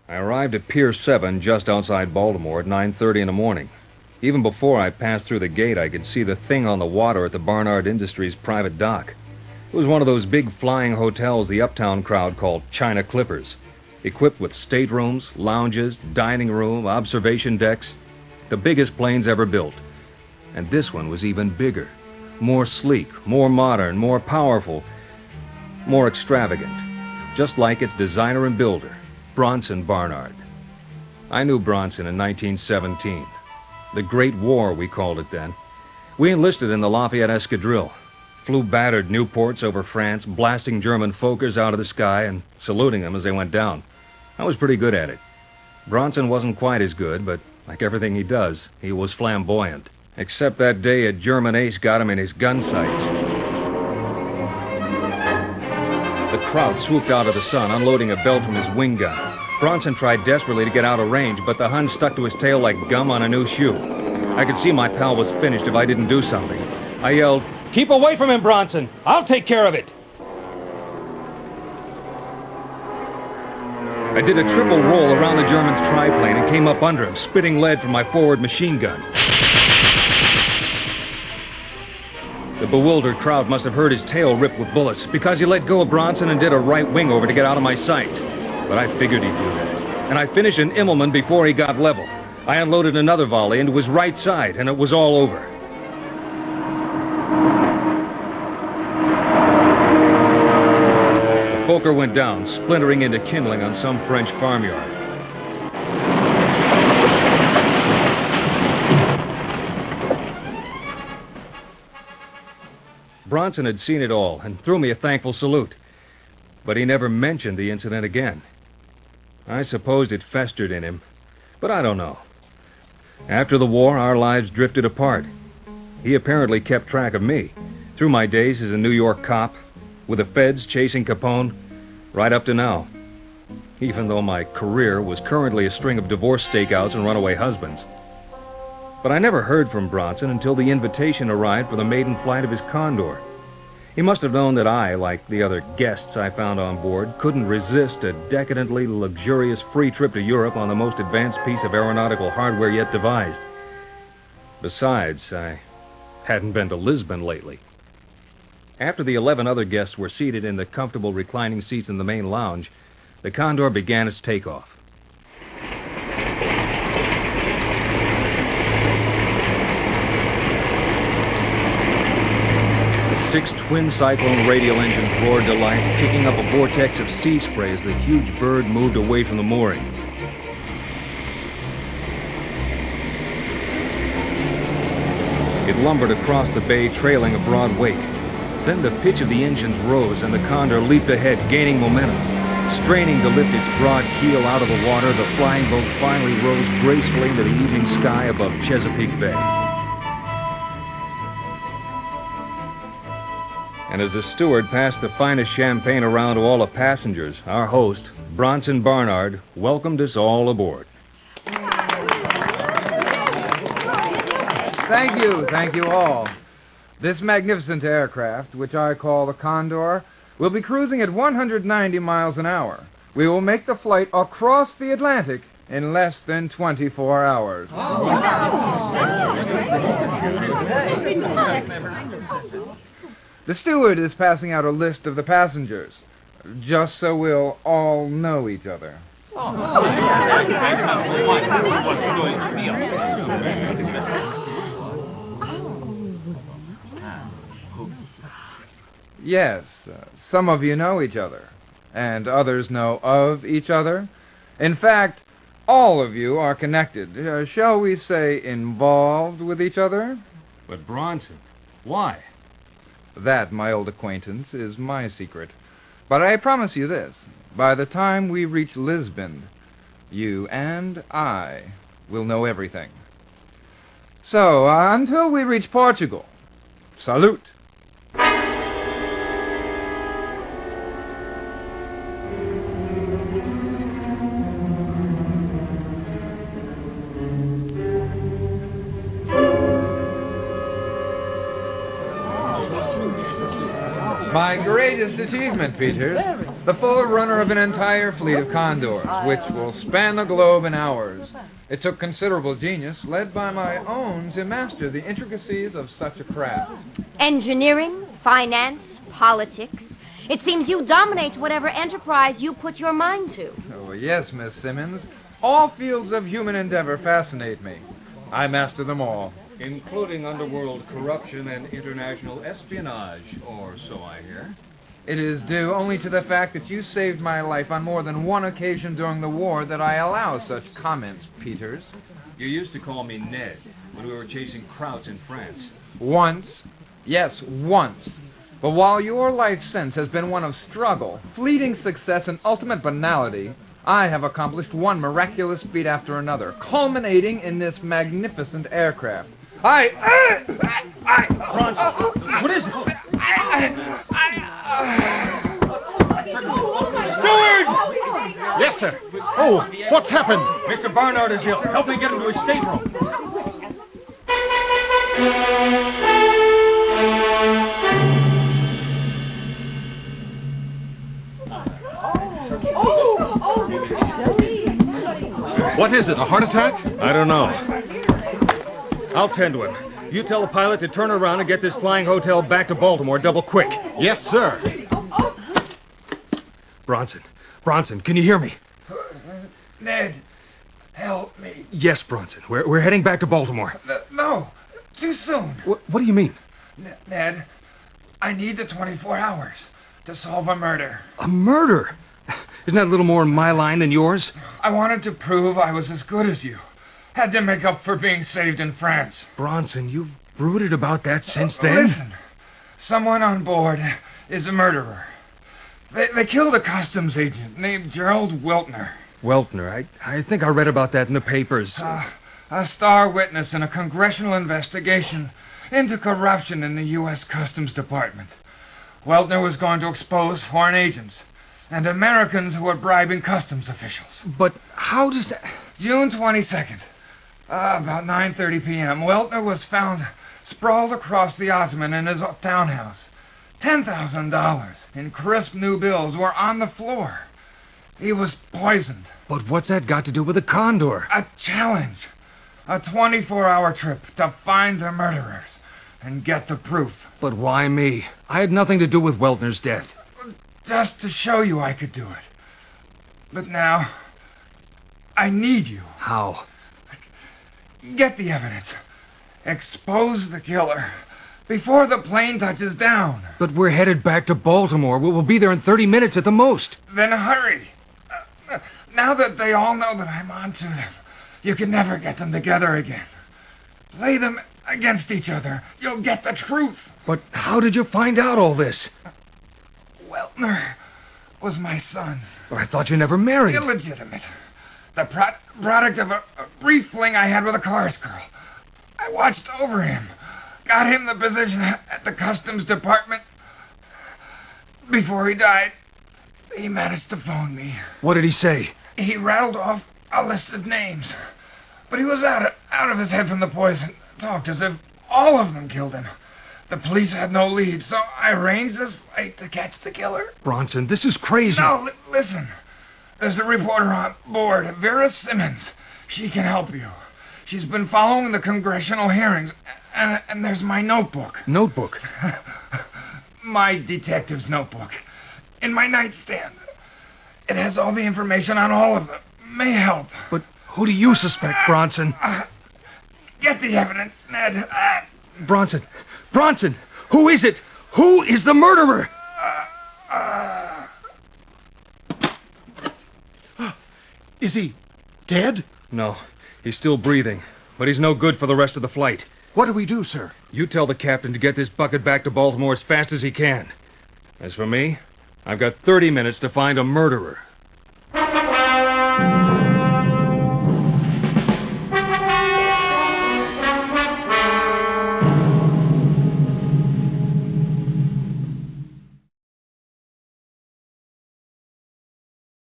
I arrived at Pier 7 just outside Baltimore at 9:30 in the morning. Even before I passed through the gate, I could see the thing on the water at the Barnard Industries private dock. It was one of those big flying hotels the uptown crowd called China Clippers, equipped with staterooms, lounges, dining room, observation decks, the biggest planes ever built. And this one was even bigger, more sleek, more modern, more powerful, more extravagant, just like its designer and builder, Bronson Barnard. I knew Bronson in 1917. The Great War, we called it then. We enlisted in the Lafayette Escadrille, flew battered Nieuports over France, blasting German Fokkers out of the sky and saluting them as they went down. I was pretty good at it. Bronson wasn't quite as good, but like everything he does, he was flamboyant. Except that day a German ace got him in his gun sights. The crowd swooped out of the sun, unloading a belt from his wing gun. Bronson tried desperately to get out of range, but the Hun stuck to his tail like gum on a new shoe. I could see my pal was finished if I didn't do something. I yelled, "Keep away from him, Bronson! I'll take care of it!" I did a triple roll around the German's triplane and came up under him, spitting lead from my forward machine gun. The bewildered crowd must have heard his tail ripped with bullets because he let go of Bronson and did a right wing over to get out of my sights. But I figured he'd do that. And I finished an Immelman before he got level. I unloaded another volley into his right side, and it was all over. The Fokker went down, splintering into kindling on some French farmyard. Bronson had seen it all and threw me a thankful salute. But he never mentioned the incident again. I supposed it festered in him, but I don't know. After the war, our lives drifted apart. He apparently kept track of me through my days as a New York cop, with the feds chasing Capone, right up to now. Even though my career was currently a string of divorce stakeouts and runaway husbands. But I never heard from Bronson until the invitation arrived for the maiden flight of his Condor. He must have known that I, like the other guests I found on board, couldn't resist a decadently luxurious free trip to Europe on the most advanced piece of aeronautical hardware yet devised. Besides, I hadn't been to Lisbon lately. After the 11 other guests were seated in the comfortable reclining seats in the main lounge, the Condor began its takeoff. The 6 twin-cyclone radial engines roared to life, kicking up a vortex of sea spray as the huge bird moved away from the mooring. It lumbered across the bay, trailing a broad wake. Then the pitch of the engines rose, and the Condor leaped ahead, gaining momentum. Straining to lift its broad keel out of the water, the flying boat finally rose gracefully into the evening sky above Chesapeake Bay. And as the steward passed the finest champagne around to all the passengers, our host, Bronson Barnard, welcomed us all aboard. Thank you all. This magnificent aircraft, which I call the Condor, will be cruising at 190 miles an hour. We will make the flight across the Atlantic in less than 24 hours. The steward is passing out a list of the passengers, just so we'll all know each other. Yes, some of you know each other, and others know of each other. In fact, all of you are connected, shall we say involved with each other? But Bronson, why? That, my old acquaintance, is my secret. But I promise you this, by the time we reach Lisbon, you and I will know everything. So, until we reach Portugal, salute. My greatest achievement, Peters. the forerunner of an entire fleet of Condors, which will span the globe in hours. It took considerable genius, led by my own, to master the intricacies of such a craft. Engineering, finance, politics. It seems you dominate whatever enterprise you put your mind to. Oh, yes, Miss Simmons. All fields of human endeavor fascinate me. I master them all. Including underworld corruption and international espionage, or so I hear. It is due only to the fact that you saved my life on more than one occasion during the war that I allow such comments, Peters. You used to call me Ned when we were chasing Krauts in France. Once. Yes, once. But while your life since has been one of struggle, fleeting success, and ultimate banality, I have accomplished one miraculous feat after another, culminating in this magnificent aircraft. Bronson, what is it? Steward! Yes, sir. Oh, what's happened? Mr. Barnard is ill. Help me get him to his stateroom. What is it, a heart attack? I don't know. I'll tend to him. You tell the pilot to turn around and get this flying hotel back to Baltimore double quick. Yes, sir. Bronson, can you hear me? Ned, help me. Yes, Bronson. We're heading back to Baltimore. No, too soon. What do you mean? Ned, I need the 24 hours to solve a murder. A murder? Isn't that a little more in my line than yours? I wanted to prove I was as good as you. Had to make up for being saved in France. Bronson, you've brooded about that since then? Listen, someone on board is a murderer. They killed a customs agent named Gerald Weltner. Weltner, I think I read about that in the papers. A star witness in a congressional investigation into corruption in the U.S. Customs Department. Weltner was going to expose foreign agents and Americans who were bribing customs officials. But how does that... June 22nd, about 9:30 p.m., Weltner was found sprawled across the ottoman in his townhouse. $10,000 in crisp new bills were on the floor. He was poisoned. But what's that got to do with the Condor? A challenge. A 24-hour trip to find the murderers and get the proof. But why me? I had nothing to do with Weltner's death. Just to show you I could do it. But now, I need you. How? Get the evidence. Expose the killer before the plane touches down. But we're headed back to Baltimore. We'll be there in 30 minutes at the most. Then hurry. Now that they all know that I'm on to them, you can never get them together again. Play them against each other. You'll get the truth. But how did you find out all this? Weltner was my son. But I thought you never married. Illegitimate. The product of a brief fling I had with a chorus girl. I watched over him. Got him the position at the Customs Department. Before he died, he managed to phone me. What did he say? He rattled off a list of names. But he was out of his head from the poison. Talked as if all of them killed him. The police had no lead, so I arranged this fight to catch the killer. Bronson, this is crazy. No, listen. There's a reporter on board, Vera Simmons. She can help you. She's been following the congressional hearings, and there's my notebook. Notebook? My detective's notebook. In my nightstand. It has all the information on all of them. May help. But who do you suspect, Bronson? Get the evidence, Ned. Bronson! Who is it? Who is the murderer? Is he dead? No, he's still breathing, but he's no good for the rest of the flight. What do we do, sir? You tell the captain to get this bucket back to Baltimore as fast as he can. As for me, I've got 30 minutes to find a murderer.